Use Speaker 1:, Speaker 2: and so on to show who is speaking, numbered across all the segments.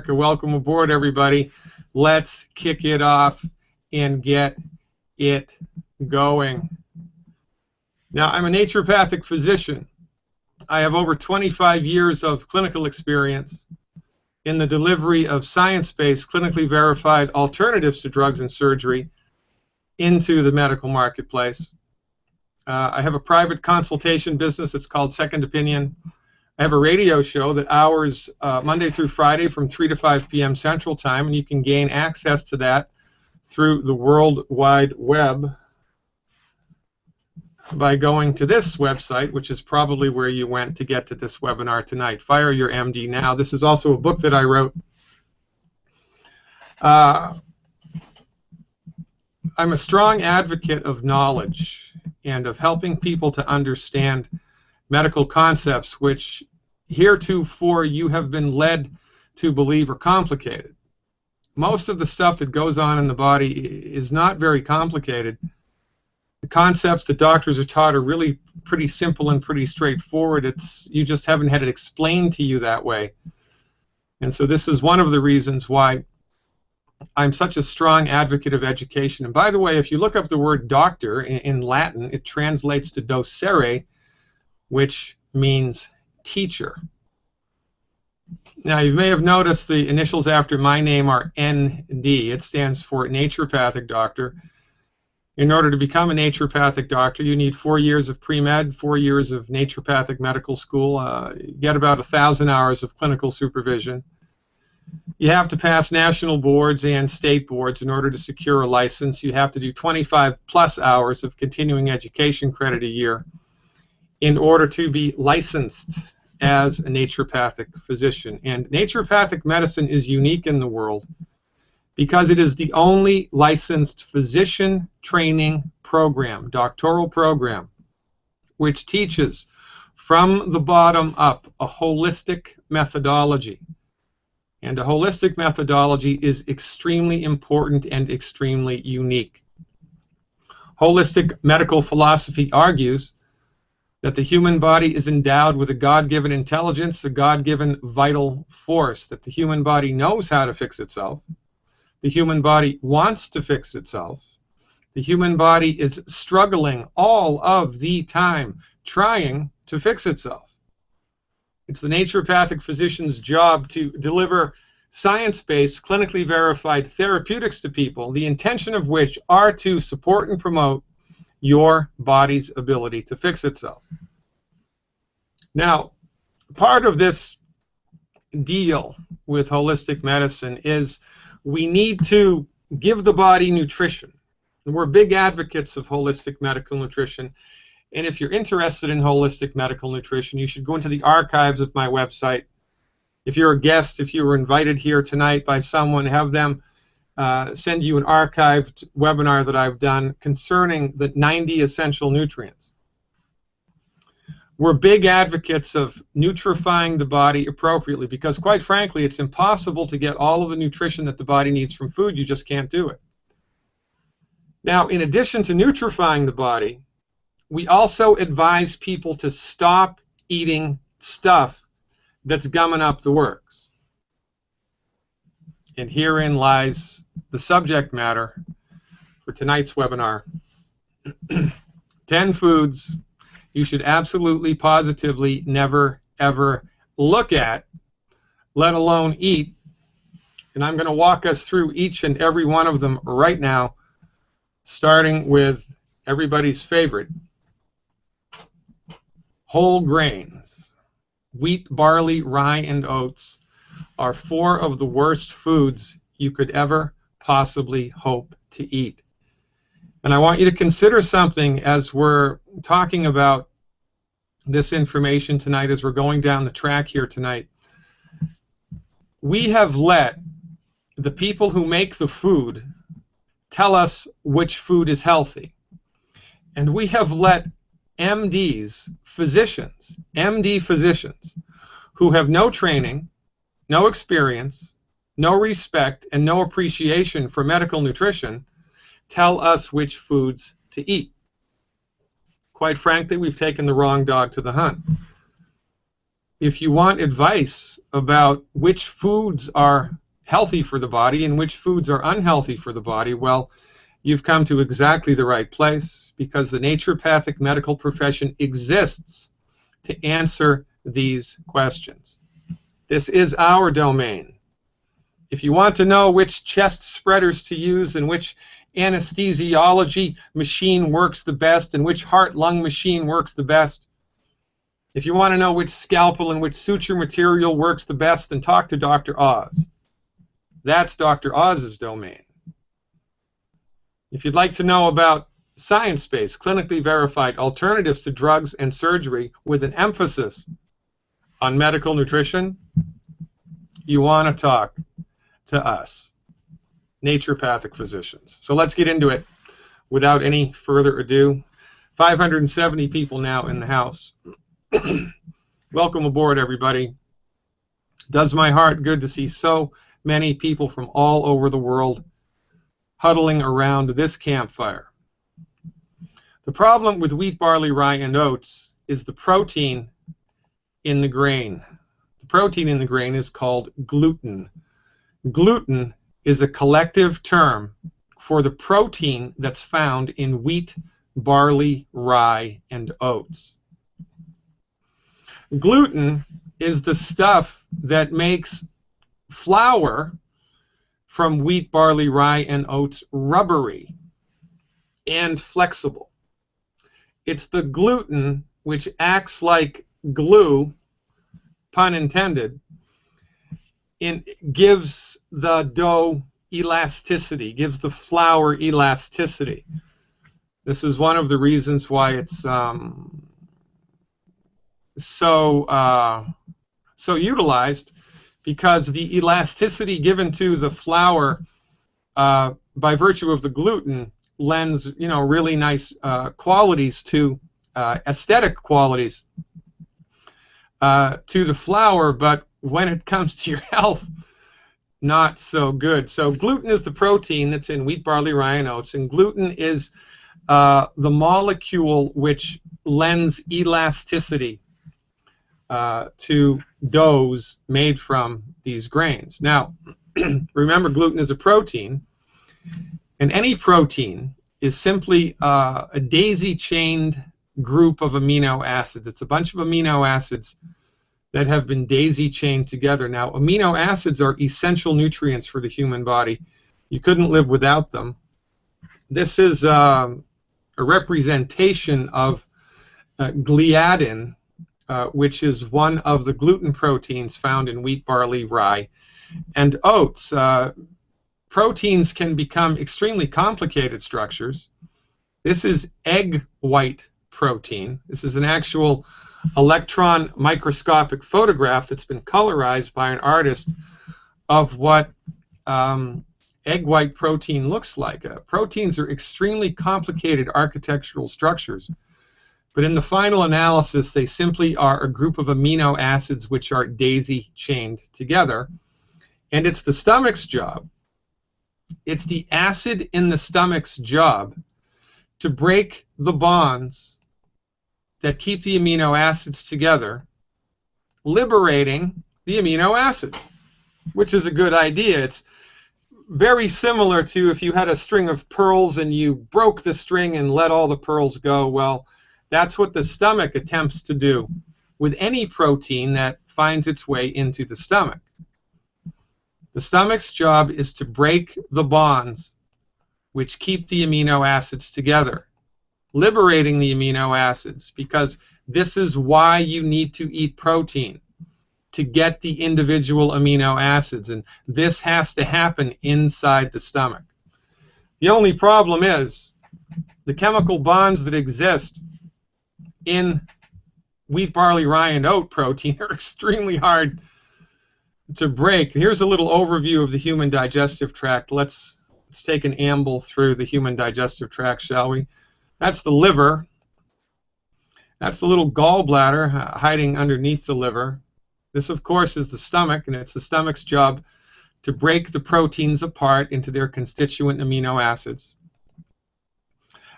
Speaker 1: Welcome aboard, everybody. Let's kick it off and get it going. Now, I'm a naturopathic physician. I have over 25 years of clinical experience in the delivery of science-based, clinically verified alternatives to drugs and surgery into the medical marketplace. I have a private consultation business. It's called Second Opinion. I have a radio show that hours Monday through Friday from 3 to 5 p.m. Central Time, and you can gain access to that through the World Wide Web by going to this website, which is probably where you went to get to this webinar tonight. Fire Your MD Now. This is also a book that I wrote. I'm a strong advocate of knowledge and of helping people to understand medical concepts which heretofore you have been led to believe are complicated. Most of the stuff that goes on in the body is not very complicated. The concepts that doctors are taught are really pretty simple and pretty straightforward. You just haven't had it explained to you that way. And so this is one of the reasons why I'm such a strong advocate of education. And by the way, if you look up the word doctor in Latin, it translates to docere, which means teacher. Now, you may have noticed the initials after my name are ND. It stands for naturopathic doctor. In order to become a naturopathic doctor, you need 4 years of pre-med, 4 years of naturopathic medical school, you get about 1,000 hours of clinical supervision. You have to pass national boards and state boards in order to secure a license. You have to do 25 plus hours of continuing education credit a year in order to be licensed as a naturopathic physician. And naturopathic medicine is unique in the world because it is the only licensed physician training program, doctoral program, which teaches from the bottom up a holistic methodology. And a holistic methodology is extremely important and extremely unique. Holistic medical philosophy argues that the human body is endowed with a God-given intelligence, a God-given vital force, that the human body knows how to fix itself, the human body wants to fix itself, the human body is struggling all of the time trying to fix itself. It's the naturopathic physician's job to deliver science-based, clinically verified therapeutics to people, the intention of which are to support and promote your body's ability to fix itself. Now, part of this deal with holistic medicine is we need to give the body nutrition. And we're big advocates of holistic medical nutrition. And if you're interested in holistic medical nutrition, you should go into the archives of my website. If you're a guest, if you were invited here tonight by someone, have them send you an archived webinar that I've done concerning the 90 essential nutrients. We're big advocates of nutrifying the body appropriately because, quite frankly, it's impossible to get all of the nutrition that the body needs from food. You just can't do it. Now, in addition to nutrifying the body, we also advise people to stop eating stuff that's gumming up the works. And herein lies the subject matter for tonight's webinar. 10 foods you should absolutely, positively never, ever look at, let alone eat. And I'm going to walk us through each and every one of them right now, starting with everybody's favorite, whole grains. Wheat, barley, rye, and oats are 4 of the worst foods you could ever possibly hope to eat. And I want you to consider something as we're talking about this information tonight, as we're going down the track here tonight. We have let the people who make the food tell us which food is healthy. And we have let MDs, physicians, MD physicians, who have no training, no experience, no respect, and no appreciation for medical nutrition, tell us which foods to eat. Quite frankly, we've taken the wrong dog to the hunt. if you want advice about which foods are healthy for the body and which foods are unhealthy for the body, well, you've come to exactly the right place, because the naturopathic medical profession exists to answer these questions. This is our domain. If you want to know which chest spreaders to use and which anesthesiology machine works the best and which heart-lung machine works the best, if you want to know which scalpel and which suture material works the best, then talk to Dr. Oz. That's Dr. Oz's domain. If you'd like to know about science-based, clinically verified alternatives to drugs and surgery with an emphasis on medical nutrition, you want to talk to us, naturopathic physicians. So let's get into it without any further ado. 570 people now in the house. Welcome aboard, everybody. Does my heart good to see so many people from all over the world huddling around this campfire. The problem with wheat, barley, rye, and oats is the protein in the grain. The protein in the grain is called gluten. Gluten is a collective term for the protein that's found in wheat, barley, rye, and oats. Gluten is the stuff that makes flour from wheat, barley, rye, and oats rubbery and flexible. It's the gluten which acts like glue, pun intended, and gives the dough elasticity, gives the flour elasticity. This is one of the reasons why it's so utilized, because the elasticity given to the flour by virtue of the gluten lends, really nice qualities to aesthetic qualities to the flour, but when it comes to your health, not so good. So gluten is the protein that's in wheat, barley, rye, and oats, and gluten is the molecule which lends elasticity to doughs made from these grains. Now, remember, gluten is a protein, and any protein is simply a daisy-chained group of amino acids. It's a bunch of amino acids that have been daisy-chained together. Now, amino acids are essential nutrients for the human body. You couldn't live without them. This is a representation of gliadin, which is one of the gluten proteins found in wheat, barley, rye, and oats. Proteins can become extremely complicated structures. This is egg white protein. This is an actual electron microscopic photograph that's been colorized by an artist of what egg white protein looks like. Proteins are extremely complicated architectural structures, but in the final analysis, they simply are a group of amino acids which are daisy-chained together, and it's the stomach's job. It's the acid in the stomach's job to break the bonds that keep the amino acids together, liberating the amino acids, which is a good idea. It's very similar to if you had a string of pearls and you broke the string and let all the pearls go. Well, that's what the stomach attempts to do with any protein that finds its way into the stomach. The stomach's job is to break the bonds which keep the amino acids together, liberating the amino acids, because this is why you need to eat protein, to get the individual amino acids, and this has to happen inside the stomach. The only problem is the chemical bonds that exist in wheat, barley, rye, and oat protein are extremely hard to break. Here's a little overview of the human digestive tract. Let's take an amble through the human digestive tract, shall we? That's the liver. That's the little gallbladder hiding underneath the liver. This, of course, is the stomach, and it's the stomach's job to break the proteins apart into their constituent amino acids.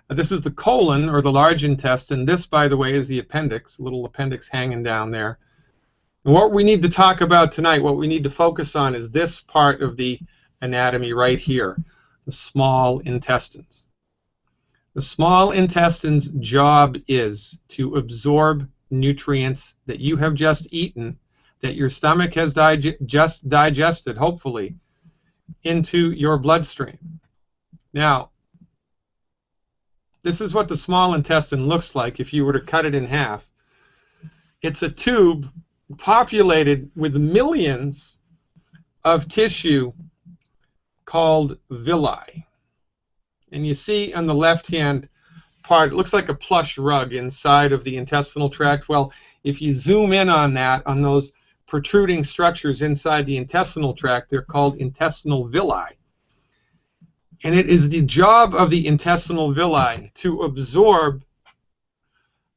Speaker 1: This is the colon, or the large intestine. This, by the way, is the appendix, a little appendix hanging down there. And what we need to talk about tonight, what we need to focus on, is this part of the anatomy right here, the small intestines. The small intestine's job is to absorb nutrients that you have just eaten, that your stomach has just digested, hopefully, into your bloodstream. Now, this is what the small intestine looks like if you were to cut it in half. It's a tube populated with millions of tissue called villi. And you see on the left-hand part, it looks like a plush rug inside of the intestinal tract. Well, if you zoom in on that, on those protruding structures inside the intestinal tract, they're called intestinal villi. And it is the job of the intestinal villi to absorb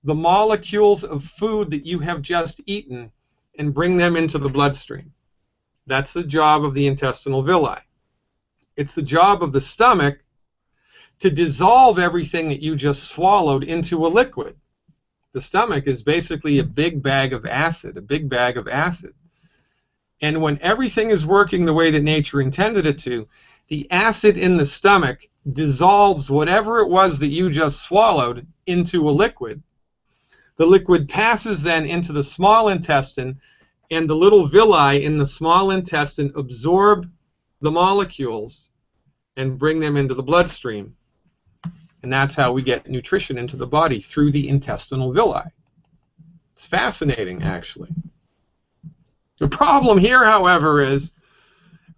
Speaker 1: the molecules of food that you have just eaten and bring them into the bloodstream. That's the job of the intestinal villi. It's the job of the stomach to dissolve everything that you just swallowed into a liquid. The stomach is basically a big bag of acid, And when everything is working the way that nature intended it to, the acid in the stomach dissolves whatever it was that you just swallowed into a liquid. The liquid passes then into the small intestine, and the little villi in the small intestine absorb the molecules and bring them into the bloodstream. And that's how we get nutrition into the body, through the intestinal villi. It's fascinating, actually. The problem here, however, is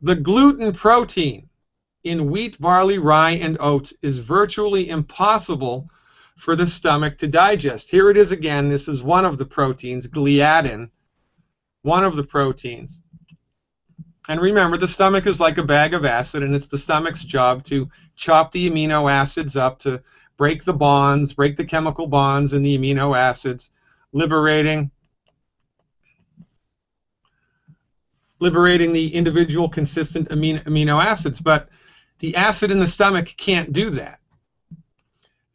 Speaker 1: the gluten protein in wheat, barley, rye, and oats is virtually impossible for the stomach to digest. Here it is again. This is one of the proteins, gliadin, one of the proteins. And remember, the stomach is like a bag of acid, and it's the stomach's job to chop the amino acids up, to break the bonds, break the chemical bonds in the amino acids, liberating the individual consistent amino acids. But the acid in the stomach can't do that.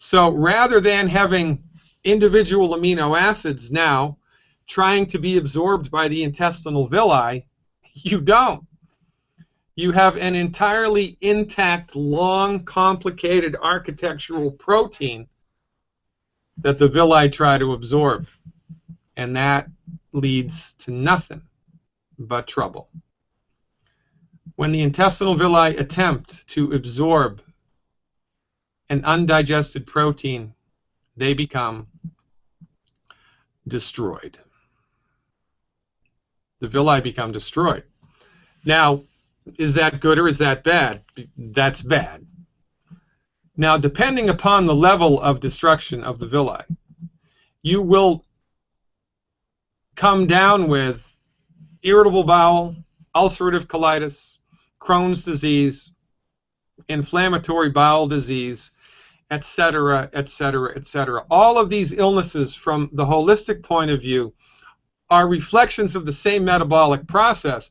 Speaker 1: So rather than having individual amino acids now trying to be absorbed by the intestinal villi, you don't. You have an entirely intact, long, complicated architectural protein that the villi try to absorb. And that leads to nothing but trouble. When the intestinal villi attempt to absorb an undigested protein, they become destroyed. The villi become destroyed. Now, is that good or is that bad? That's bad. Now, depending upon the level of destruction of the villi, you will come down with irritable bowel, ulcerative colitis, Crohn's disease, inflammatory bowel disease, etc., etc., etc. All of these illnesses, from the holistic point of view, are reflections of the same metabolic process,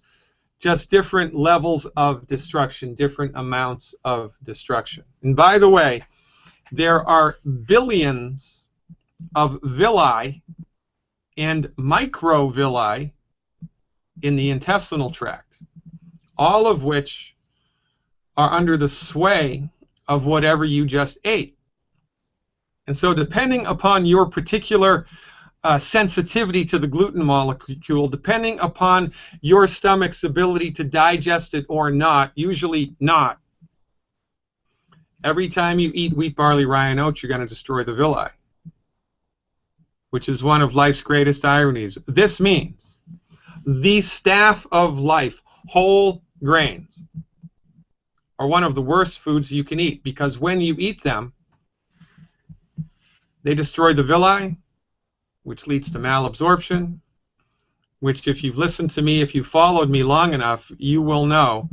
Speaker 1: just different levels of destruction, different amounts of destruction. And by the way, there are billions of villi and microvilli in the intestinal tract, all of which are under the sway of whatever you just ate. And so depending upon your particular sensitivity to the gluten molecule, depending upon your stomach's ability to digest it or not, usually not, every time you eat wheat, barley, rye, and oats, you're going to destroy the villi, which is one of life's greatest ironies. This means the staff of life, whole grains, are one of the worst foods you can eat, because when you eat them, they destroy the villi, which leads to malabsorption, which, if you've listened to me, if you've followed me long enough, you will know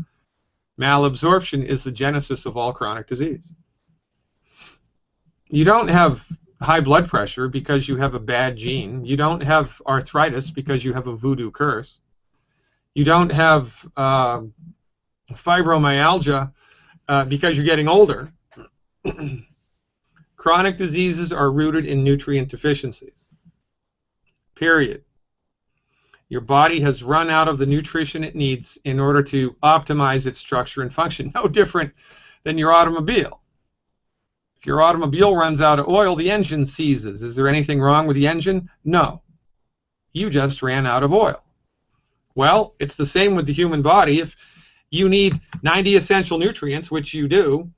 Speaker 1: malabsorption is the genesis of all chronic disease. You don't have high blood pressure because you have a bad gene. You don't have arthritis because you have a voodoo curse. You don't have fibromyalgia because you're getting older. Chronic diseases are rooted in nutrient deficiencies. Period. Your body has run out of the nutrition it needs in order to optimize its structure and function. No different than your automobile. If your automobile runs out of oil, the engine seizes. Is there anything wrong with the engine? No. You just ran out of oil. Well, it's the same with the human body. If you need 90 essential nutrients, which you do,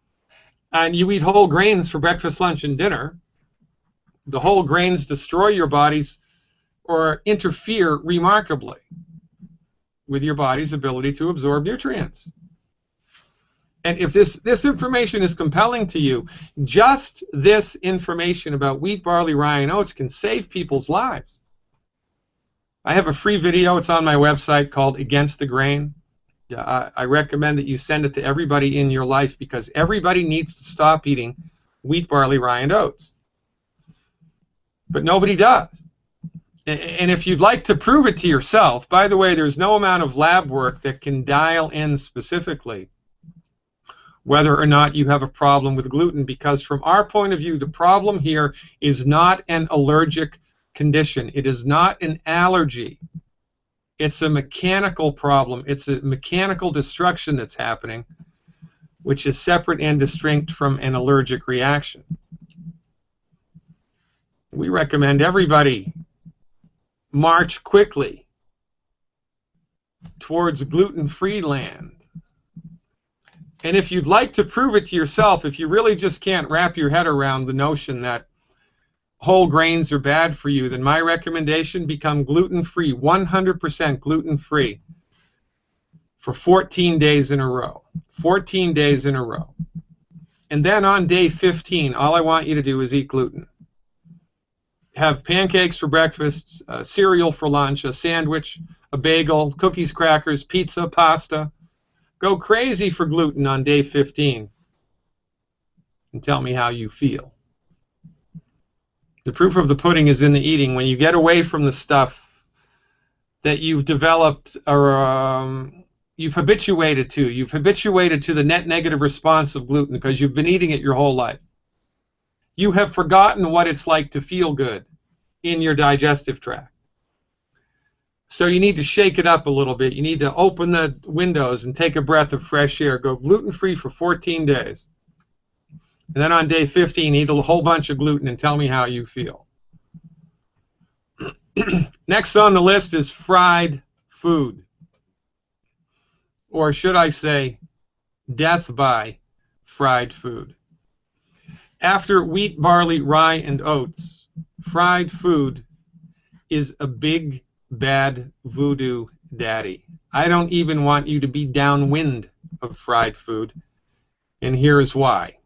Speaker 1: and you eat whole grains for breakfast, lunch, and dinner, the whole grains destroy your bodies or interfere remarkably with your body's ability to absorb nutrients. And if this information is compelling to you, just this information about wheat, barley, rye, and oats can save people's lives. I have a free video. It's on my website called Against the Grain. I recommend that you send it to everybody in your life because everybody needs to stop eating wheat, barley, rye, and oats. But nobody does. And if you'd like to prove it to yourself, by the way, there's no amount of lab work that can dial in specifically whether or not you have a problem with gluten, because from our point of view, the problem here is not an allergic condition. It is not an allergy. It's a mechanical problem. It's a mechanical destruction that's happening, which is separate and distinct from an allergic reaction. We recommend everybody march quickly towards gluten-free land. And if you'd like to prove it to yourself, if you really just can't wrap your head around the notion that whole grains are bad for you, then my recommendation: become gluten-free, 100% gluten-free for 14 days in a row. 14 days in a row. And then on day 15, all I want you to do is eat gluten. Have pancakes for breakfast, cereal for lunch, a sandwich, a bagel, cookies, crackers, pizza, pasta. Go crazy for gluten on day 15 and tell me how you feel. The proof of the pudding is in the eating. When you get away from the stuff that you've developed or you've habituated to the net negative response of gluten because you've been eating it your whole life. You have forgotten what it's like to feel good in your digestive tract. So you need to shake it up a little bit. You need to open the windows and take a breath of fresh air. Go gluten-free for 14 days. And then on day 15, eat a whole bunch of gluten and tell me how you feel. Next on the list is fried food. Or should I say, death by fried food. After wheat, barley, rye, and oats, fried food is a big, bad voodoo daddy. I don't even want you to be downwind of fried food, and here's why.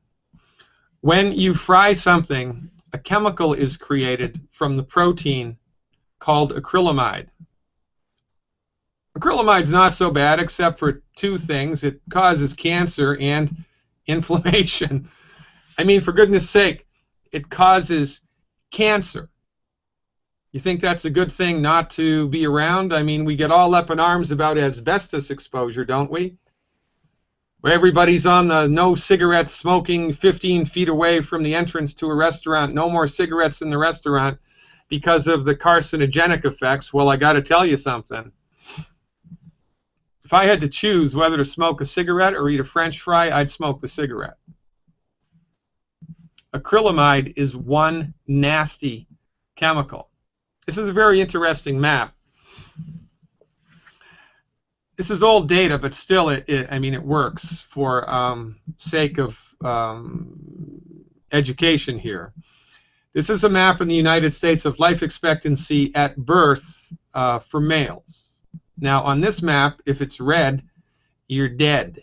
Speaker 1: When you fry something, a chemical is created from the protein called acrylamide. Acrylamide's not so bad except for two things. It causes cancer and inflammation. I mean, for goodness sake, it causes cancer. You think that's a good thing not to be around? I mean, we get all up in arms about asbestos exposure, don't we? Where everybody's on the no cigarettes smoking 15 feet away from the entrance to a restaurant, no more cigarettes in the restaurant because of the carcinogenic effects. Well, I got to tell you something. If I had to choose whether to smoke a cigarette or eat a French fry, I'd smoke the cigarette. Acrylamide is one nasty chemical. This is a very interesting map. This is old data, but still, I mean, it works for sake of education here. This is a map in the United States of life expectancy at birth for males. Now, on this map, if it's red, you're dead.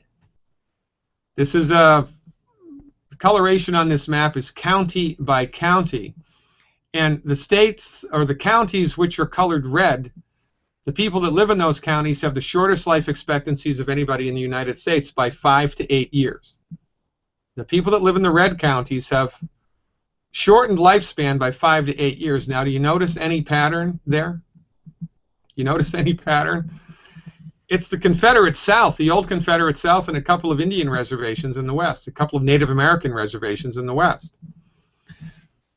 Speaker 1: This is the coloration on this map is county by county. And the states, or the counties which are colored red, the people that live in those counties have the shortest life expectancies of anybody in the United States by 5 to 8 years. The people that live in the red counties have shortened lifespan by 5 to 8 years. Now, do you notice any pattern there? You notice any pattern? It's the Confederate South, the old Confederate South, and a couple of Indian reservations in the West, a couple of Native American reservations in the West.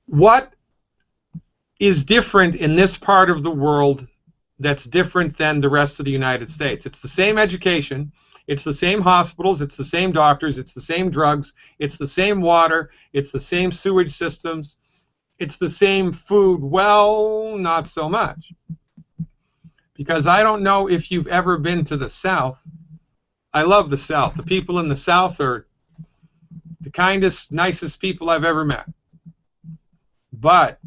Speaker 1: What is different in this part of the world that's different than the rest of the United States. It's the same education, it's the same hospitals, it's the same doctors, it's the same drugs, it's the same water, it's the same sewage systems, it's the same food. Well, not so much. Because I don't know if you've ever been to the South. I love the South. The people in the South are the kindest, nicest people I've ever met. But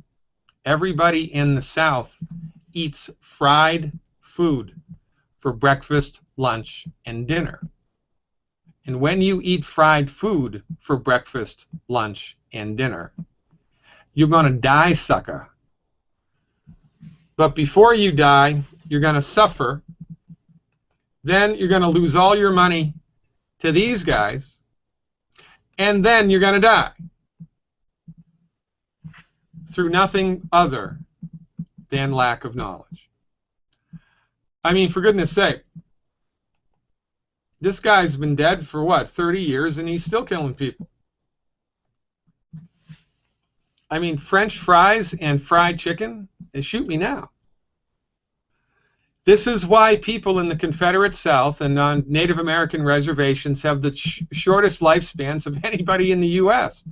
Speaker 1: everybody in the South eats fried food for breakfast, lunch, and dinner. And when you eat fried food for breakfast, lunch, and dinner, you're going to die, sucker. But before you die, you're going to suffer. Then you're going to lose all your money to these guys. And then you're going to die. Through nothing other than lack of knowledge. I mean, for goodness sake, this guy's been dead for what, 30 years, and he's still killing people. I mean, French fries and fried chicken, they shoot me now. This is why people in the Confederate South and on Native American reservations have the shortest lifespans of anybody in the U.S.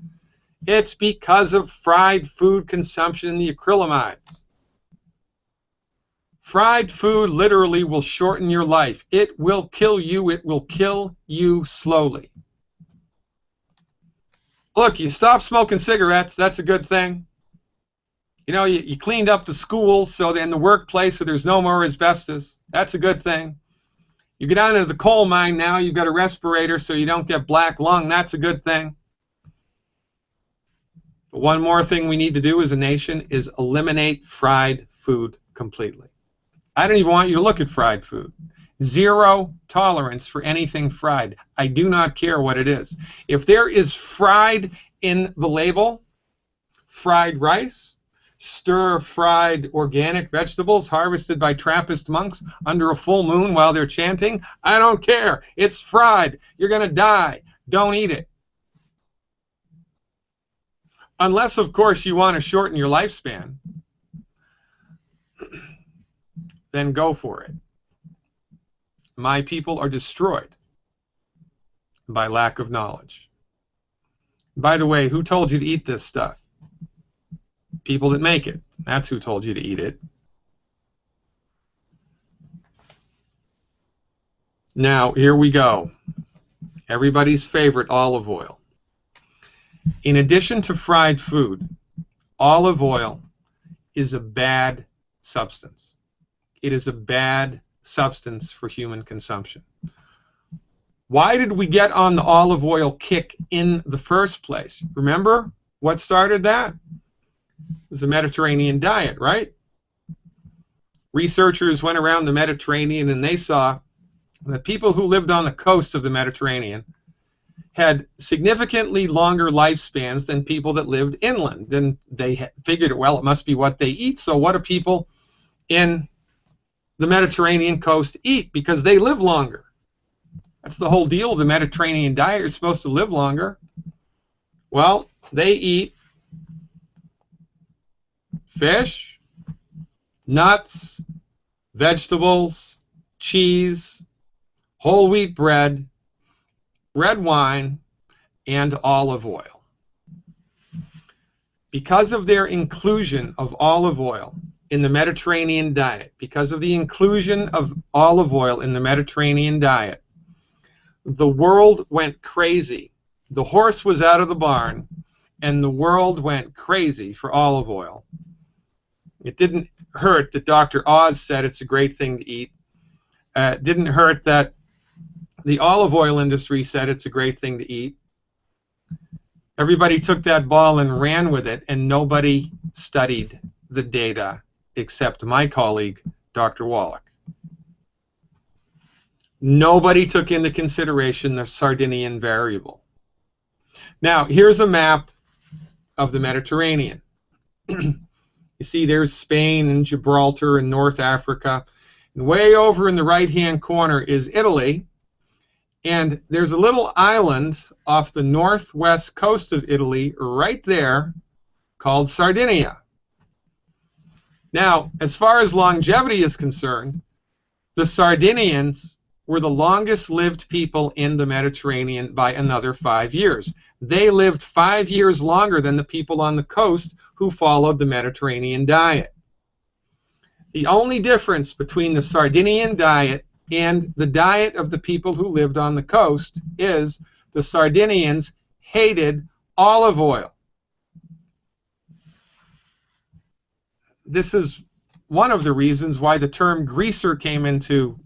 Speaker 1: It's because of fried food consumption and the acrylamides. Fried food literally will shorten your life. It will kill you. It will kill you slowly. Look, you stop smoking cigarettes. That's a good thing. You know, you cleaned up the schools so in the workplace so there's no more asbestos. That's a good thing. You get down into the coal mine now, you've got a respirator so you don't get black lung. That's a good thing. But one more thing we need to do as a nation is eliminate fried food completely. I don't even want you to look at fried food. Zero tolerance for anything fried. I do not care what it is. If there is fried in the label, fried rice, stir-fried organic vegetables harvested by Trappist monks under a full moon while they're chanting, I don't care. It's fried. You're going to die. Don't eat it. Unless, of course, you want to shorten your lifespan, then go for it. My people are destroyed by lack of knowledge. By the way, who told you to eat this stuff? People that make it. That's who told you to eat it. Now, here we go. Everybody's favorite olive oil. In addition to fried food, olive oil is a bad substance. It is a bad substance for human consumption. Why did we get on the olive oil kick in the first place? Remember what started that? It was the Mediterranean diet, right? Researchers went around the Mediterranean and they saw that people who lived on the coast of the Mediterranean had significantly longer lifespans than people that lived inland. And they figured, well, it must be what they eat. So what do people in the Mediterranean coast eat? Because they live longer. That's the whole deal with the Mediterranean diet. You're supposed to live longer. Well, they eat fish, nuts, vegetables, cheese, whole wheat bread, red wine, and olive oil. Because of their inclusion of olive oil in the Mediterranean diet, because of the inclusion of olive oil in the Mediterranean diet, the world went crazy. The horse was out of the barn, and the world went crazy for olive oil. It didn't hurt that Dr. Oz said it's a great thing to eat. It didn't hurt that the olive oil industry said it's a great thing to eat. Everybody took that ball and ran with it, and nobody studied the data except my colleague, Dr. Wallach. Nobody took into consideration the Sardinian variable. Now, here's a map of the Mediterranean. You see there's Spain and Gibraltar and North Africa. And way over in the right-hand corner is Italy. And there's a little island off the northwest coast of Italy right there called Sardinia. Now, as far as longevity is concerned, the Sardinians were the longest lived people in the Mediterranean by another 5 years. They lived 5 years longer than the people on the coast who followed the Mediterranean diet. The only difference between the Sardinian diet and the diet of the people who lived on the coast is the Sardinians hated olive oil. This is one of the reasons why the term greaser came into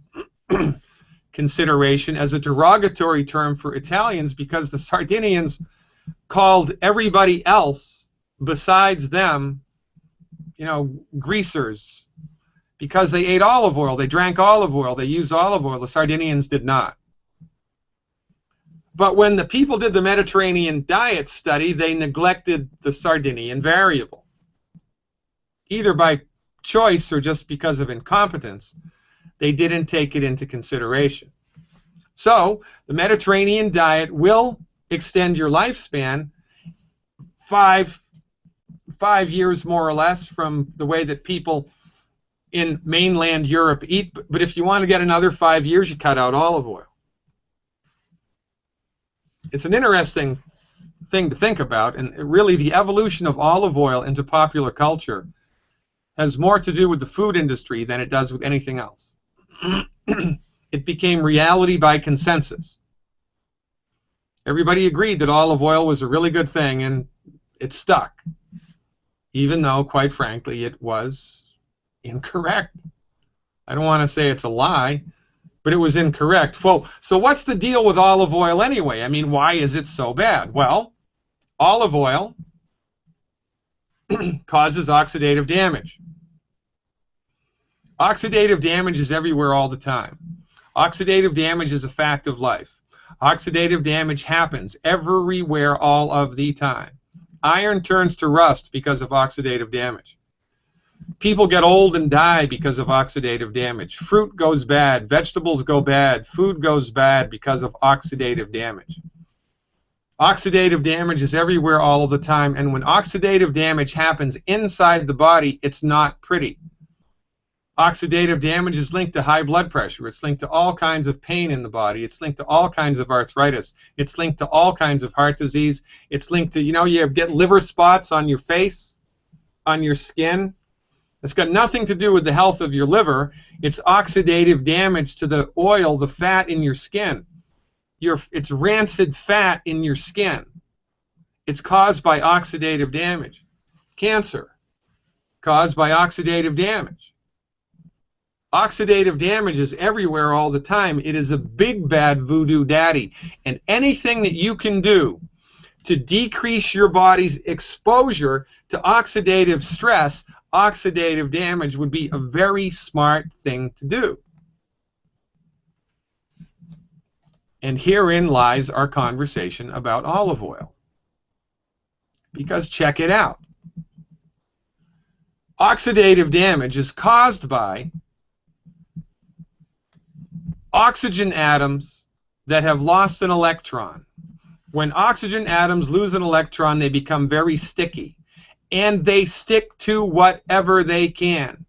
Speaker 1: consideration as a derogatory term for Italians, because the Sardinians called everybody else besides them, greasers, because they ate olive oil, they drank olive oil, they used olive oil. The Sardinians did not. But when the people did the Mediterranean diet study, they neglected the Sardinian variable, either by choice or just because of incompetence. They didn't take it into consideration. So the Mediterranean diet will extend your lifespan five years more or less from the way that people in mainland Europe eat. But if you want to get another 5 years, you cut out olive oil. It's an interesting thing to think about, and really the evolution of olive oil into popular culture has more to do with the food industry than it does with anything else. It became reality by consensus. Everybody agreed that olive oil was a really good thing, and it stuck, even though, quite frankly, it was incorrect. I don't want to say it's a lie, but it was incorrect. Well, so what's the deal with olive oil anyway? I mean, why is it so bad? Well, olive oil causes oxidative damage. Oxidative damage is everywhere all the time. Oxidative damage is a fact of life. Oxidative damage happens everywhere all of the time. Iron turns to rust because of oxidative damage. People get old and die because of oxidative damage. Fruit goes bad, vegetables go bad, food goes bad because of oxidative damage. Oxidative damage is everywhere all of the time, and when oxidative damage happens inside the body, it's not pretty. Oxidative damage is linked to high blood pressure. It's linked to all kinds of pain in the body. It's linked to all kinds of arthritis. It's linked to all kinds of heart disease. It's linked to, you get liver spots on your face, on your skin. It's got nothing to do with the health of your liver. It's oxidative damage to the oil, the fat in your skin. It's rancid fat in your skin. It's caused by oxidative damage. Cancer, caused by oxidative damage. Oxidative damage is everywhere all the time. It is a big bad voodoo daddy. And anything that you can do to decrease your body's exposure to oxidative stress, oxidative damage, would be a very smart thing to do. And herein lies our conversation about olive oil. Because check it out. Oxidative damage is caused by oxygen atoms that have lost an electron. When oxygen atoms lose an electron, they become very sticky, and they stick to whatever they can.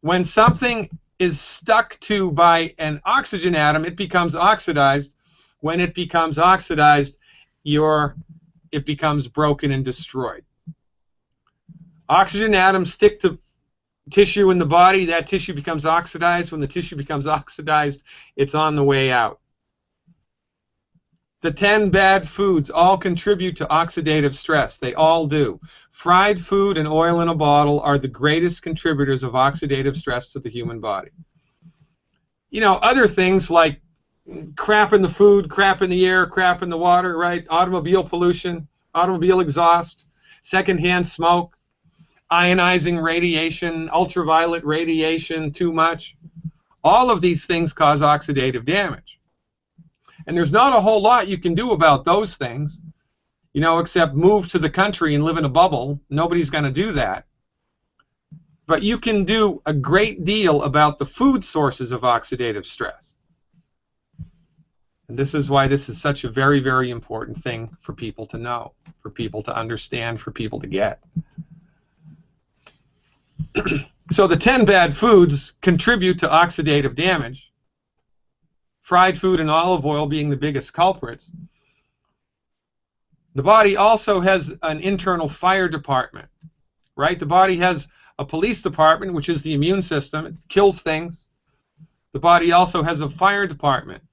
Speaker 1: When something is stuck to by an oxygen atom, it becomes oxidized. When it becomes oxidized, it becomes broken and destroyed. Oxygen atoms stick to tissue in the body. That tissue becomes oxidized. When the tissue becomes oxidized, it's on the way out. The 10 bad foods all contribute to oxidative stress. They all do. Fried food and oil in a bottle are the greatest contributors of oxidative stress to the human body. Other things like crap in the food, crap in the air, crap in the water, right? Automobile pollution, automobile exhaust, secondhand smoke, ionizing radiation, ultraviolet radiation, too much. All of these things cause oxidative damage. And there's not a whole lot you can do about those things, except move to the country and live in a bubble. Nobody's going to do that. But you can do a great deal about the food sources of oxidative stress. And this is why this is such a very, very important thing for people to know, for people to understand, for people to get. So the 10 bad foods contribute to oxidative damage, fried food and olive oil being the biggest culprits. The body also has an internal fire department, right? The body has a police department, which is the immune system. It kills things. The body also has a fire department.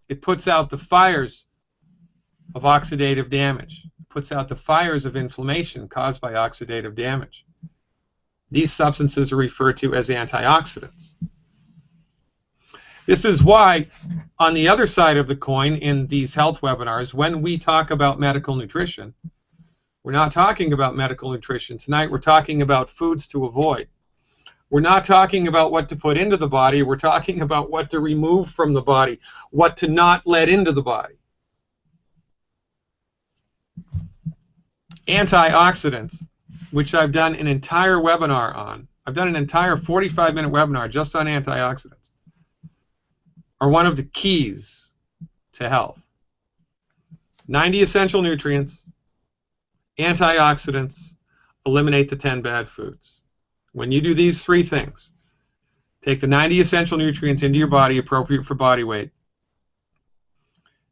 Speaker 1: It puts out the fires of oxidative damage. It puts out the fires of inflammation caused by oxidative damage. These substances are referred to as antioxidants. This is why, on the other side of the coin in these health webinars, when we talk about medical nutrition, we're not talking about medical nutrition tonight. We're talking about foods to avoid. We're not talking about what to put into the body. We're talking about what to remove from the body, what to not let into the body. Antioxidants, which I've done an entire webinar on. I've done an entire 45-minute webinar just on antioxidants, are one of the keys to health. 90 essential nutrients, antioxidants, eliminate the 10 bad foods. When you do these three things, take the 90 essential nutrients into your body appropriate for body weight,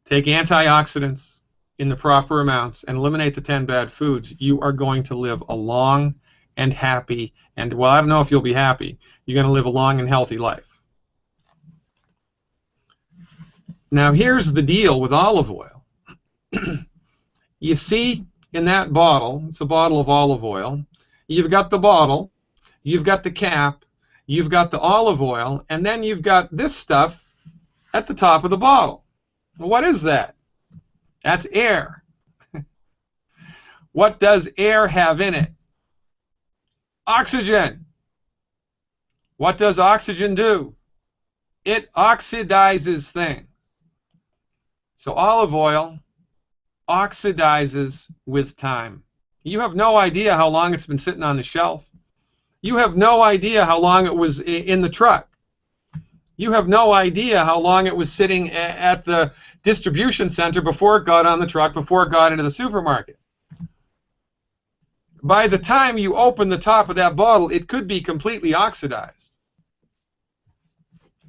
Speaker 1: take antioxidants in the proper amounts, and eliminate the 10 bad foods, you are going to live a long and happy, and well, I don't know if you'll be happy, you're going to live a long and healthy life. Now here's the deal with olive oil. You see in that bottle, it's a bottle of olive oil, you've got the bottle, you've got the cap, you've got the olive oil, and then you've got this stuff at the top of the bottle. Well, what is that? That's air. What does air have in it? Oxygen. What does oxygen do? It oxidizes things. So olive oil oxidizes with time. You have no idea how long it's been sitting on the shelf. You have no idea how long it was in the truck. You have no idea how long it was sitting at the distribution center before it got on the truck, before it got into the supermarket. By the time you open the top of that bottle, it could be completely oxidized.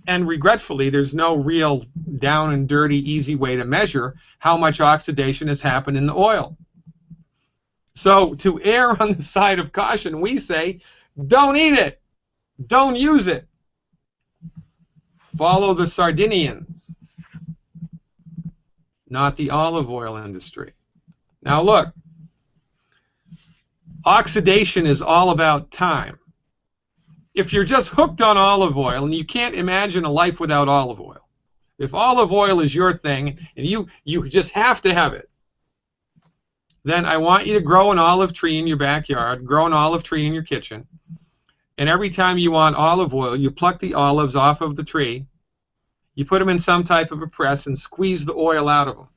Speaker 1: And regretfully, there's no real down and dirty, easy way to measure how much oxidation has happened in the oil. So to err on the side of caution, we say, don't eat it. Don't use it. Follow the Sardinians, not the olive oil industry. Now look, oxidation is all about time. If you're just hooked on olive oil, and you can't imagine a life without olive oil, if olive oil is your thing, and you just have to have it, then I want you to grow an olive tree in your backyard, grow an olive tree in your kitchen, and every time you want olive oil, you pluck the olives off of the tree, you put them in some type of a press and squeeze the oil out of them.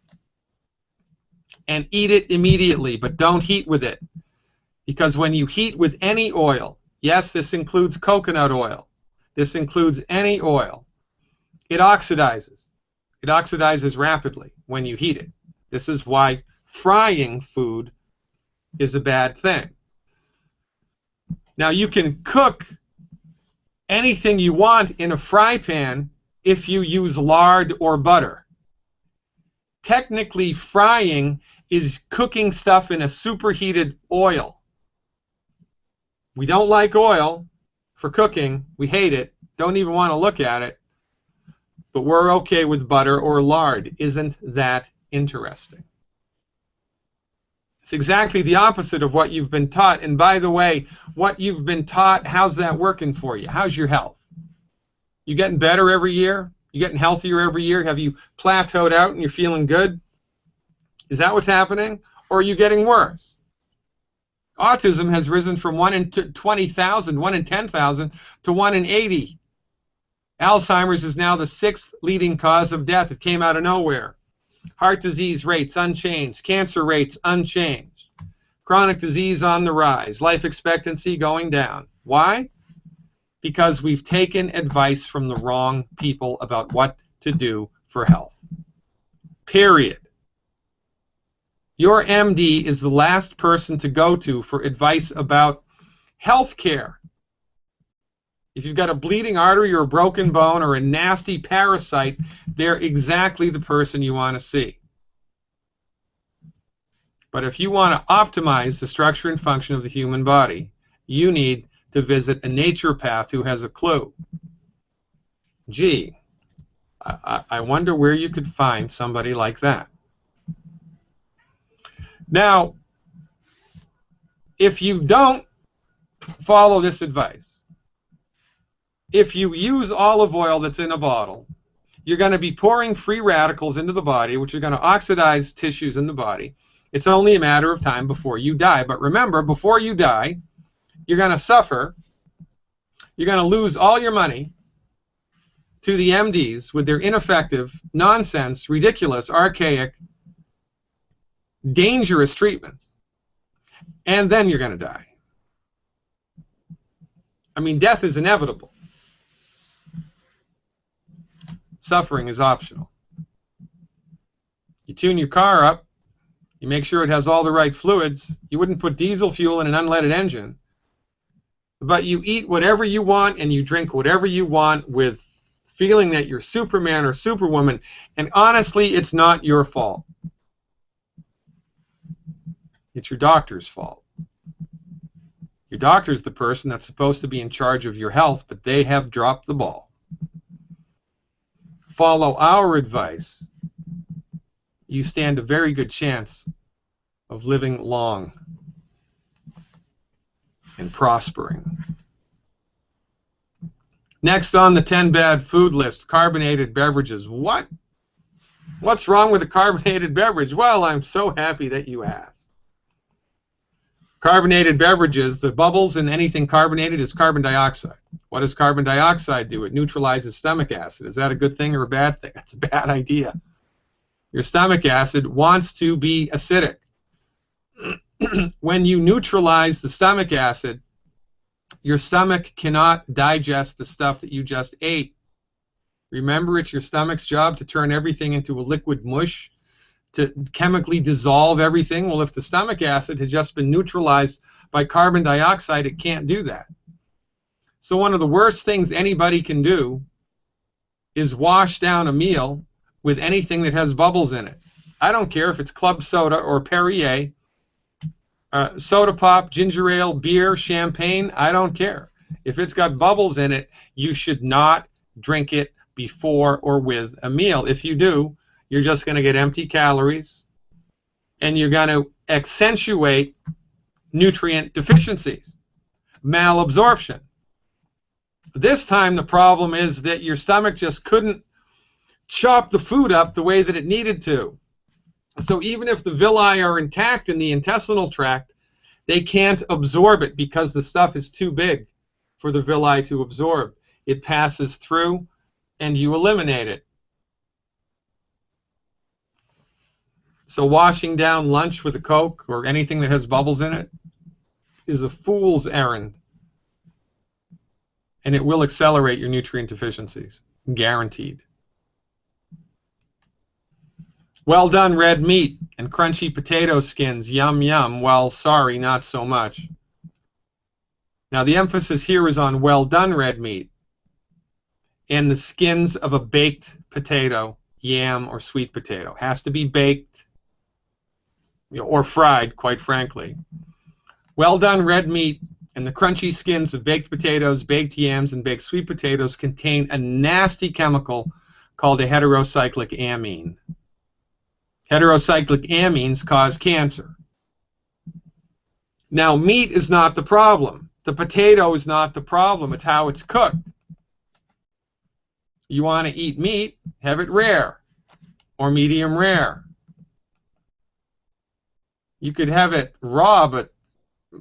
Speaker 1: And eat it immediately, but don't heat with it. Because when you heat with any oil, yes, this includes coconut oil, this includes any oil, it oxidizes. It oxidizes rapidly when you heat it. This is why frying food is a bad thing. Now you can cook anything you want in a fry pan if you use lard or butter. Technically, frying is cooking stuff in a superheated oil. We don't like oil for cooking. We hate it. Don't even want to look at it. But we're okay with butter or lard. Isn't that interesting? It's exactly the opposite of what you've been taught. And by the way, what you've been taught, how's that working for you? How's your health? You getting better every year? You getting healthier every year? Have you plateaued out and you're feeling good? Is that what's happening? Or are you getting worse? Autism has risen from 1 in 20,000, 1 in 10,000, to 1 in 80. Alzheimer's is now the 6th leading cause of death. It came out of nowhere. Heart disease rates unchanged. Cancer rates unchanged. Chronic disease on the rise. Life expectancy going down. Why? Because we've taken advice from the wrong people about what to do for health. Period. Your MD is the last person to go to for advice about health care. If you've got a bleeding artery or a broken bone or a nasty parasite, they're exactly the person you want to see. But if you want to optimize the structure and function of the human body, you need to visit a naturopath who has a clue. Gee, I wonder where you could find somebody like that. Now, if you don't follow this advice, if you use olive oil that's in a bottle, you're going to be pouring free radicals into the body, which are going to oxidize tissues in the body. It's only a matter of time before you die. But remember, before you die, you're going to suffer. You're going to lose all your money to the MDs with their ineffective, nonsense, ridiculous, archaic, dangerous treatments. And then you're going to die. I mean, death is inevitable. Suffering is optional. You tune your car up. You make sure it has all the right fluids. You wouldn't put diesel fuel in an unleaded engine. But you eat whatever you want and you drink whatever you want with feeling that you're Superman or Superwoman. And honestly, it's not your fault. It's your doctor's fault. Your doctor's the person that's supposed to be in charge of your health, but they have dropped the ball. Follow our advice. You stand a very good chance of living long and prospering. Next on the 10 bad food list, carbonated beverages. What? What's wrong with a carbonated beverage? Well, I'm so happy that you asked. Carbonated beverages, the bubbles in anything carbonated is carbon dioxide. What does carbon dioxide do? It neutralizes stomach acid. Is that a good thing or a bad thing? That's a bad idea. Your stomach acid wants to be acidic. When you neutralize the stomach acid, your stomach cannot digest the stuff that you just ate. Remember, it's your stomach's job to turn everything into a liquid mush, to chemically dissolve everything. Well, if the stomach acid has just been neutralized by carbon dioxide, it can't do that. So one of the worst things anybody can do is wash down a meal with anything that has bubbles in it. I don't care if it's club soda or Perrier, soda pop, ginger ale, beer, champagne, I don't care. If it's got bubbles in it, you should not drink it before or with a meal. If you do, you're just going to get empty calories, and you're going to accentuate nutrient deficiencies, malabsorption. This time the problem is that your stomach just couldn't chop the food up the way that it needed to. So even if the villi are intact in the intestinal tract, they can't absorb it because the stuff is too big for the villi to absorb. It passes through and you eliminate it. So washing down lunch with a Coke or anything that has bubbles in it is a fool's errand. And it will accelerate your nutrient deficiencies. Guaranteed. Well done red meat and crunchy potato skins. Yum, yum. Well, sorry, not so much. Now, the emphasis here is on well done red meat and the skins of a baked potato, yam, or sweet potato. Has to be baked, or fried, quite frankly. Well done red meat and the crunchy skins of baked potatoes, baked yams, and baked sweet potatoes contain a nasty chemical called a heterocyclic amine. Heterocyclic amines cause cancer. Now, meat is not the problem. The potato is not the problem. It's how it's cooked. You want to eat meat, have it rare or medium rare. You could have it raw, but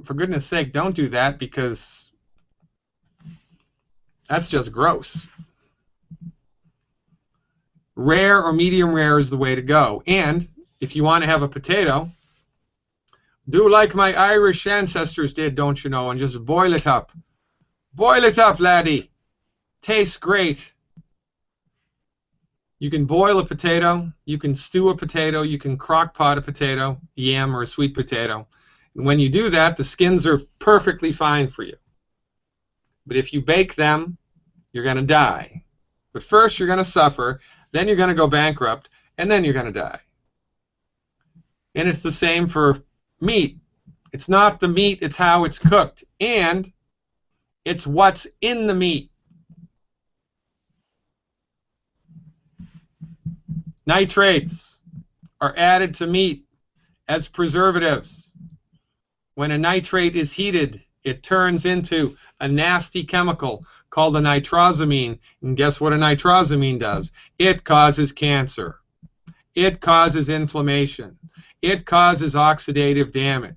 Speaker 1: for goodness sake, don't do that because that's just gross. Rare or medium rare is the way to go. And if you want to have a potato, do like my Irish ancestors did, don't you know, and just boil it up. Boil it up, laddie. Tastes great. You can boil a potato, you can stew a potato, you can crock pot a potato, yam, or a sweet potato. And when you do that, the skins are perfectly fine for you. But if you bake them, you're going to die. But first you're going to suffer, then you're going to go bankrupt, and then you're going to die. And it's the same for meat. It's not the meat, it's how it's cooked. And it's what's in the meat. Nitrates are added to meat as preservatives. When a nitrate is heated, it turns into a nasty chemical called a nitrosamine. And guess what a nitrosamine does? It causes cancer. It causes inflammation. It causes oxidative damage.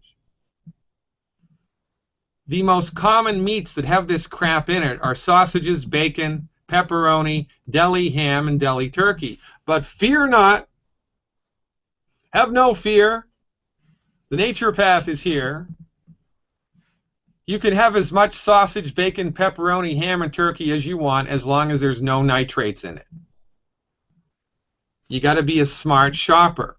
Speaker 1: The most common meats that have this crap in it are sausages, bacon, pepperoni, deli ham, and deli turkey. But fear not. Have no fear. The naturopath is here. You can have as much sausage, bacon, pepperoni, ham, and turkey as you want as long as there's no nitrates in it. You got to be a smart shopper.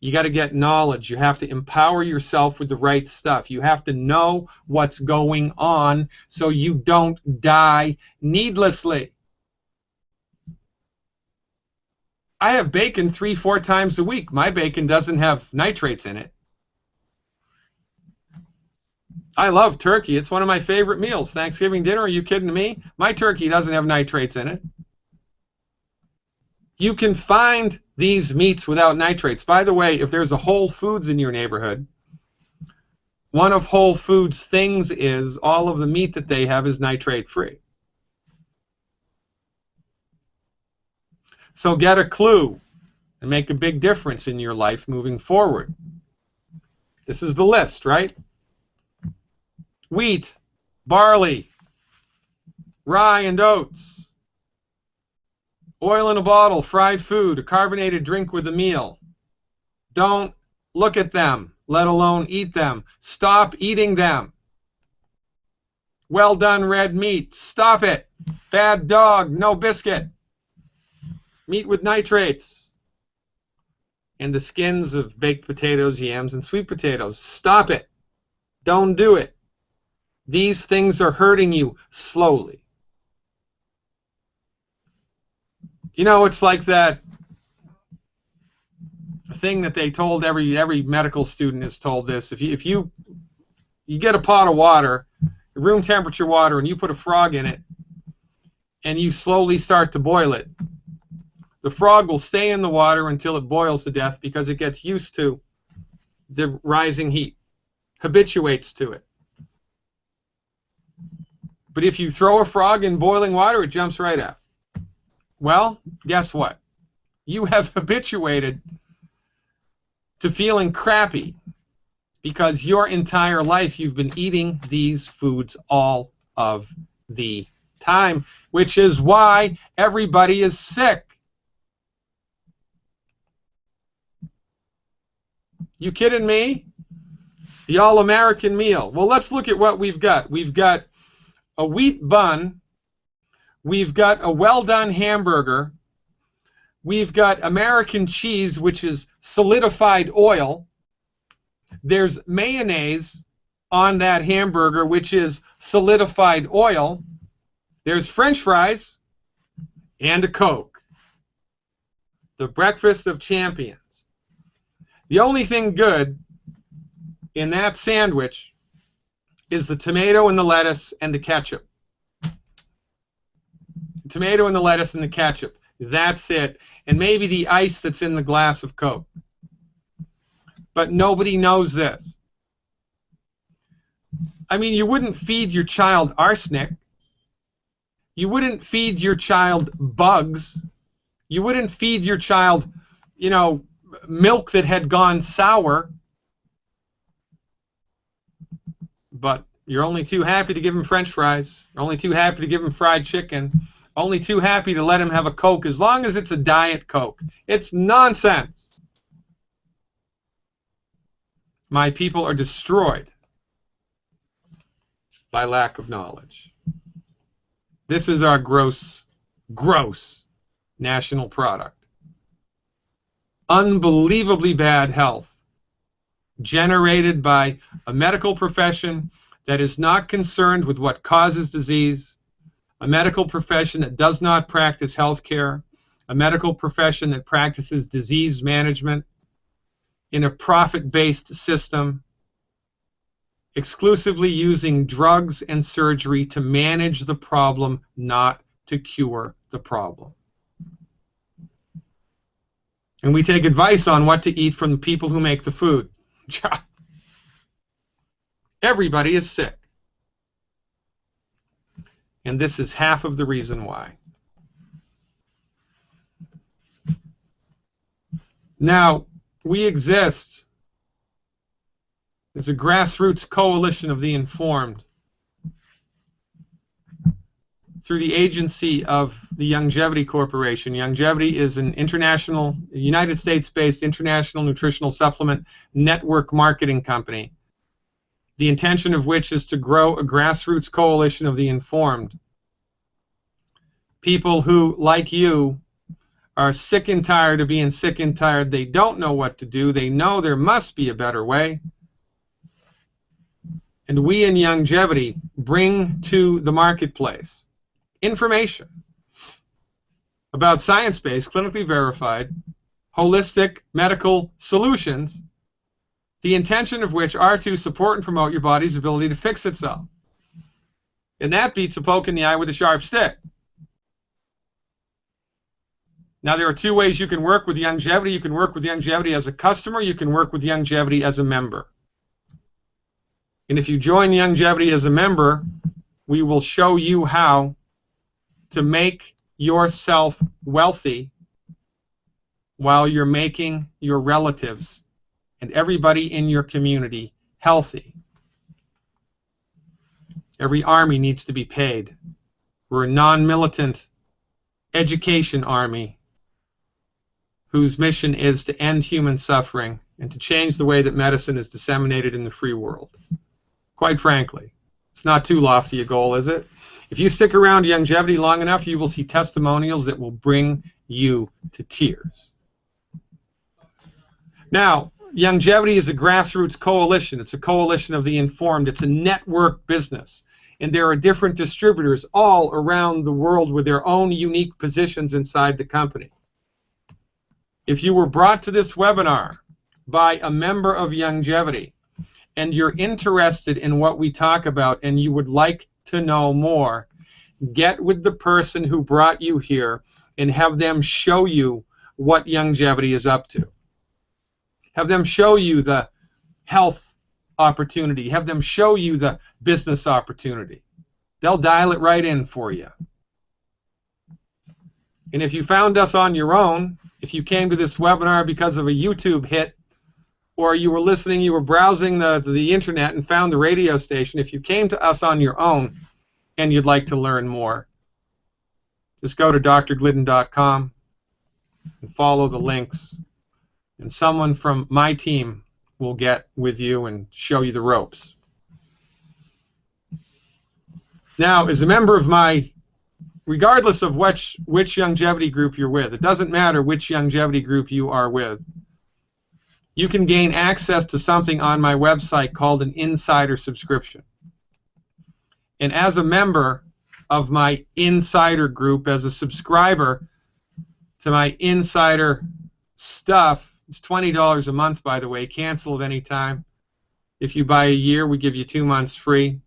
Speaker 1: You got to get knowledge. You have to empower yourself with the right stuff. You have to know what's going on so you don't die needlessly. I have bacon 3-4 times a week. My bacon doesn't have nitrates in it. I love turkey. It's one of my favorite meals. Thanksgiving dinner, are you kidding me? My turkey doesn't have nitrates in it. You can find these meats without nitrates. By the way, if there's a Whole Foods in your neighborhood, one of Whole Foods' things is all of the meat that they have is nitrate-free. So get a clue and make a big difference in your life moving forward. This is the list, right? Wheat, barley, rye and oats, oil in a bottle, fried food, a carbonated drink with a meal. Don't look at them, let alone eat them. Stop eating them. Well done red meat, stop it. Bad dog, no biscuit. Meat with nitrates. And the skins of baked potatoes, yams, and sweet potatoes. Stop it. Don't do it. These things are hurting you slowly. You know, it's like that thing that they told every medical student is told this. If you get a pot of water, room temperature water, and you put a frog in it, and you slowly start to boil it, the frog will stay in the water until it boils to death because it gets used to the rising heat, habituates to it. But if you throw a frog in boiling water, it jumps right out. Well, guess what? You have habituated to feeling crappy because your entire life you've been eating these foods all of the time, which is why everybody is sick. You kidding me? The all-American meal. Well, let's look at what we've got. We've got a wheat bun. We've got a well-done hamburger. We've got American cheese, which is solidified oil. There's mayonnaise on that hamburger, which is solidified oil. There's French fries and a Coke. The breakfast of champions. The only thing good in that sandwich is the tomato and the lettuce and the ketchup. The tomato and the lettuce and the ketchup. That's it. And maybe the ice that's in the glass of Coke. But nobody knows this. I mean, you wouldn't feed your child arsenic. You wouldn't feed your child bugs. You wouldn't feed your child, you know, milk that had gone sour. But you're only too happy to give him French fries. You're only too happy to give him fried chicken. Only too happy to let him have a Coke as long as it's a Diet Coke. It's nonsense. My people are destroyed by lack of knowledge. This is our gross national product. Unbelievably bad health generated by a medical profession that is not concerned with what causes disease, a medical profession that does not practice health care, a medical profession that practices disease management in a profit-based system, exclusively using drugs and surgery to manage the problem, not to cure the problem. And we take advice on what to eat from the people who make the food. Everybody is sick. And this is half of the reason why. Now, we exist as a grassroots coalition of the informed through the agency of the Youngevity Corporation. Youngevity is an international, United States-based international nutritional supplement network marketing company, the intention of which is to grow a grassroots coalition of the informed. People who, like you, are sick and tired of being sick and tired. They don't know what to do. They know there must be a better way. And we in Youngevity bring to the marketplace information about science-based, clinically verified, holistic medical solutions, the intention of which are to support and promote your body's ability to fix itself. And that beats a poke in the eye with a sharp stick. Now, there are two ways you can work with Youngevity. You can work with Youngevity as a customer. You can work with Youngevity as a member. And if you join Youngevity as a member, we will show you how to make yourself wealthy while you're making your relatives and everybody in your community healthy. Every army needs to be paid. We're a non-militant education army whose mission is to end human suffering and to change the way that medicine is disseminated in the free world. Quite frankly, it's not too lofty a goal, is it? If you stick around Youngevity long enough, you will see testimonials that will bring you to tears. Now, Youngevity is a grassroots coalition. It's a coalition of the informed. It's a network business. And there are different distributors all around the world with their own unique positions inside the company. If you were brought to this webinar by a member of Youngevity and you're interested in what we talk about and you would like to know more, get with the person who brought you here and have them show you what Youngevity is up to. Have them show you the health opportunity. Have them show you the business opportunity. They'll dial it right in for you. And if you found us on your own, if you came to this webinar because of a YouTube hit, or you were listening, you were browsing the internet and found the radio station, if you came to us on your own and you'd like to learn more, just go to drglidden.com and follow the links. And someone from my team will get with you and show you the ropes. Now, as a member of my, regardless of which Youngevity group you're with, it doesn't matter which Youngevity group you are with, you can gain access to something on my website called an insider subscription. And as a member of my insider group, as a subscriber to my insider stuff, it's $20 a month, by the way. Cancel at any time. If you buy a year, we give you 2 months free.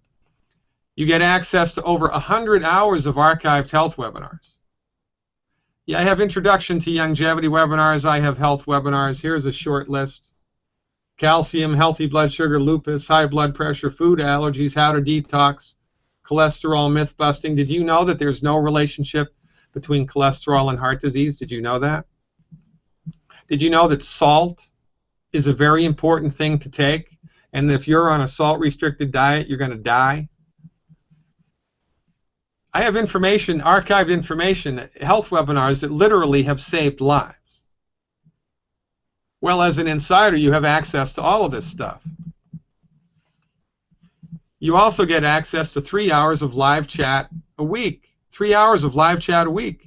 Speaker 1: You get access to over 100 hours of archived health webinars. Yeah, I have introduction to Youngevity webinars. I have health webinars. Here's a short list. Calcium, healthy blood sugar, lupus, high blood pressure, food allergies, how to detox, cholesterol, myth busting. Did you know that there's no relationship between cholesterol and heart disease? Did you know that? Did you know that salt is a very important thing to take? And if you're on a salt-restricted diet, you're going to die? I have information, archived information, health webinars that literally have saved lives. Well, as an insider, you have access to all of this stuff. You also get access to 3 hours of live chat a week. 3 hours of live chat a week,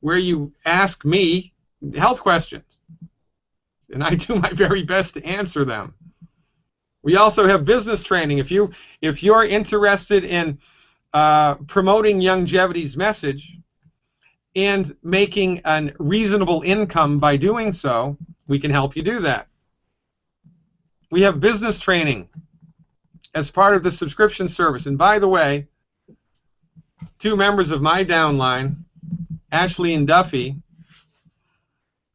Speaker 1: where you ask me health questions. And I do my very best to answer them. We also have business training. If you're interested in promoting Youngevity's message and making a reasonable income by doing so, we can help you do that. We have business training as part of the subscription service. And by the way, 2 members of my downline, Ashley and Duffy,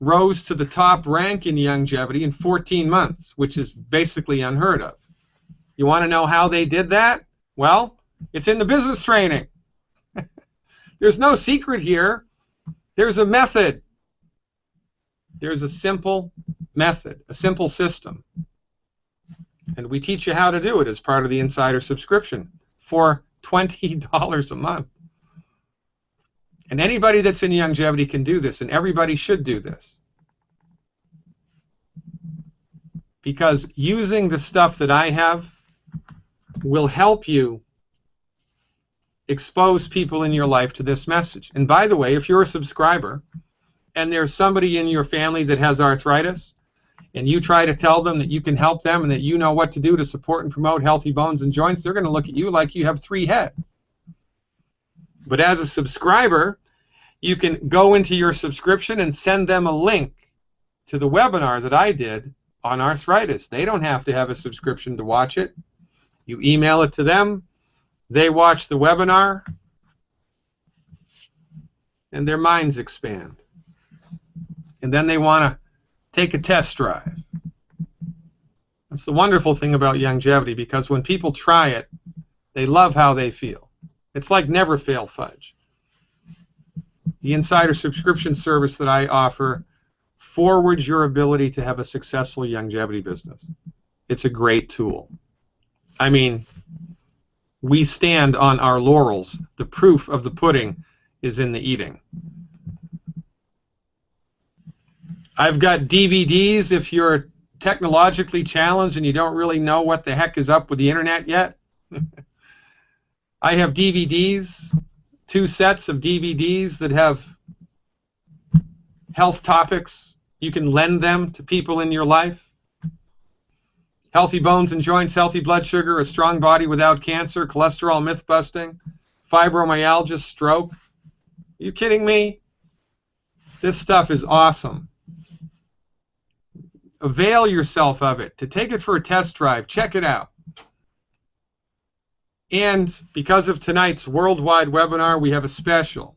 Speaker 1: rose to the top rank in Youngevity in 14 months, which is basically unheard of. You want to know how they did that? Well, it's in the business training. There's no secret here. There's a method. There's a simple method, a simple system. And we teach you how to do it as part of the Insider subscription for $20 a month. And anybody that's in Youngevity can do this, and everybody should do this. Because using the stuff that I have will help you expose people in your life to this message. And by the way, if you're a subscriber and there's somebody in your family that has arthritis, and you try to tell them that you can help them and that you know what to do to support and promote healthy bones and joints, they're going to look at you like you have 3 heads. But as a subscriber, you can go into your subscription and send them a link to the webinar that I did on arthritis. They don't have to have a subscription to watch it. You email it to them, they watch the webinar, and their minds expand. And then they want to take a test drive. That's the wonderful thing about Youngevity, because when people try it, they love how they feel. It's like never fail fudge. The Insider subscription service that I offer forwards your ability to have a successful Youngevity business. It's a great tool. I mean, we stand on our laurels. The proof of the pudding is in the eating. I've got DVDs if you're technologically challenged and you don't really know what the heck is up with the internet yet. I have DVDs, 2 sets of DVDs that have health topics. You can lend them to people in your life. Healthy bones and joints, healthy blood sugar, a strong body without cancer, cholesterol myth busting, fibromyalgia, stroke. Are you kidding me? This stuff is awesome. Avail yourself of it. To take it for a test drive, check it out. And because of tonight's worldwide webinar, we have a special.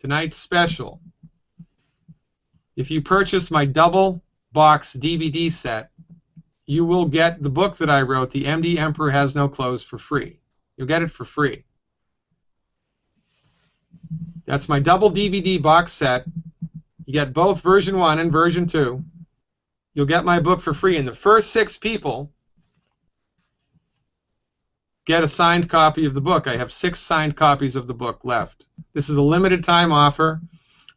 Speaker 1: Tonight's special. If you purchase my double box DVD set, you will get the book that I wrote, The MD Emperor Has No Clothes, for free. You'll get it for free. That's my double DVD box set. You get both version 1 and version 2. You'll get my book for free, and the first 6 people get a signed copy of the book. I have 6 signed copies of the book left. This is a limited time offer.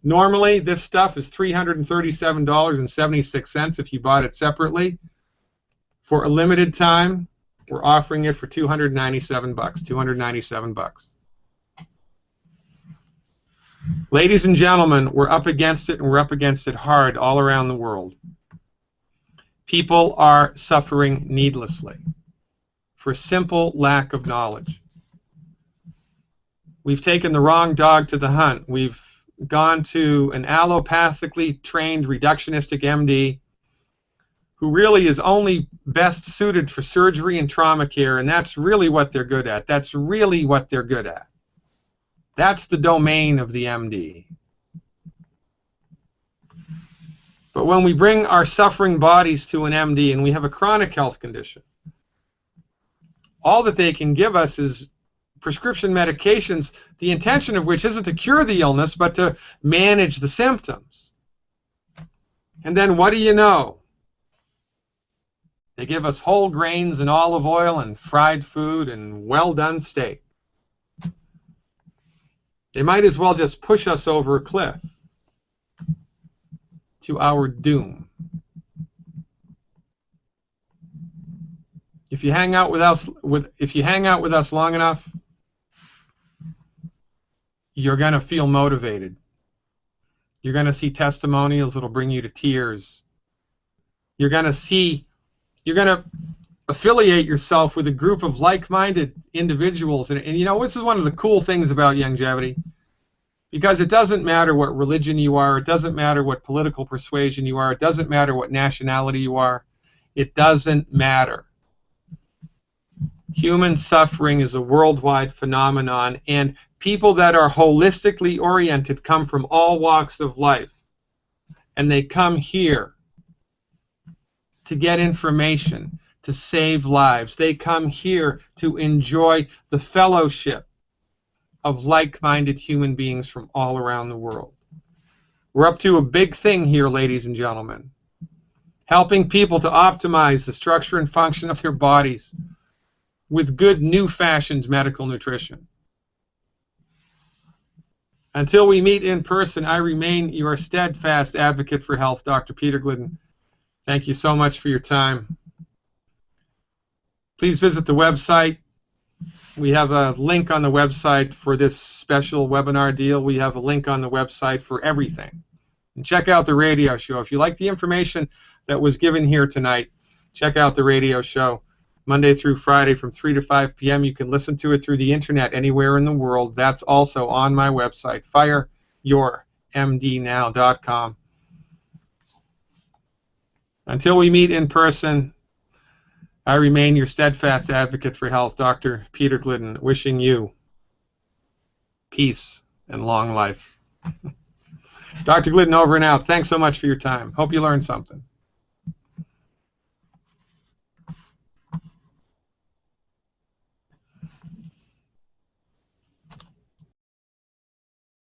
Speaker 1: Normally, this stuff is $337.76 if you bought it separately. For a limited time, we're offering it for $297. $297. Ladies and gentlemen, we're up against it, and we're up against it hard all around the world. People are suffering needlessly for simple lack of knowledge. We've taken the wrong dog to the hunt. We've gone to an allopathically trained reductionistic MD who really is only best suited for surgery and trauma care, and that's really what they're good at. That's really what they're good at. That's the domain of the MD. But when we bring our suffering bodies to an MD and we have a chronic health condition, all that they can give us is prescription medications, the intention of which isn't to cure the illness, but to manage the symptoms. And then what do you know? They give us whole grains and olive oil and fried food and well-done steak. They might as well just push us over a cliff to our doom. If you hang out with us, long enough, you're going to feel motivated. You're going to see testimonials that'll bring you to tears. You're going to affiliate yourself with a group of like-minded individuals. And you know, this is one of the cool things about longevity, because it doesn't matter what religion you are, it doesn't matter what political persuasion you are, it doesn't matter what nationality you are, it doesn't matter. Human suffering is a worldwide phenomenon, and people that are holistically oriented come from all walks of life, and they come here to get information, to save lives. They come here to enjoy the fellowship of like-minded human beings from all around the world. We're up to a big thing here, ladies and gentlemen, helping people to optimize the structure and function of their bodies with good new-fashioned medical nutrition. Until we meet in person, I remain your steadfast advocate for health, Dr. Peter Glidden. Thank you so much for your time. Please visit the website. We have a link on the website for this special webinar deal. We have a link on the website for everything. And check out the radio show. If you like the information that was given here tonight, check out the radio show. Monday through Friday from 3 to 5 p.m. You can listen to it through the internet anywhere in the world. That's also on my website, fireyourmdnow.com. Until we meet in person, I remain your steadfast advocate for health, Dr. Peter Glidden, wishing you peace and long life. Dr. Glidden over and out. Thanks so much for your time. Hope you learned something.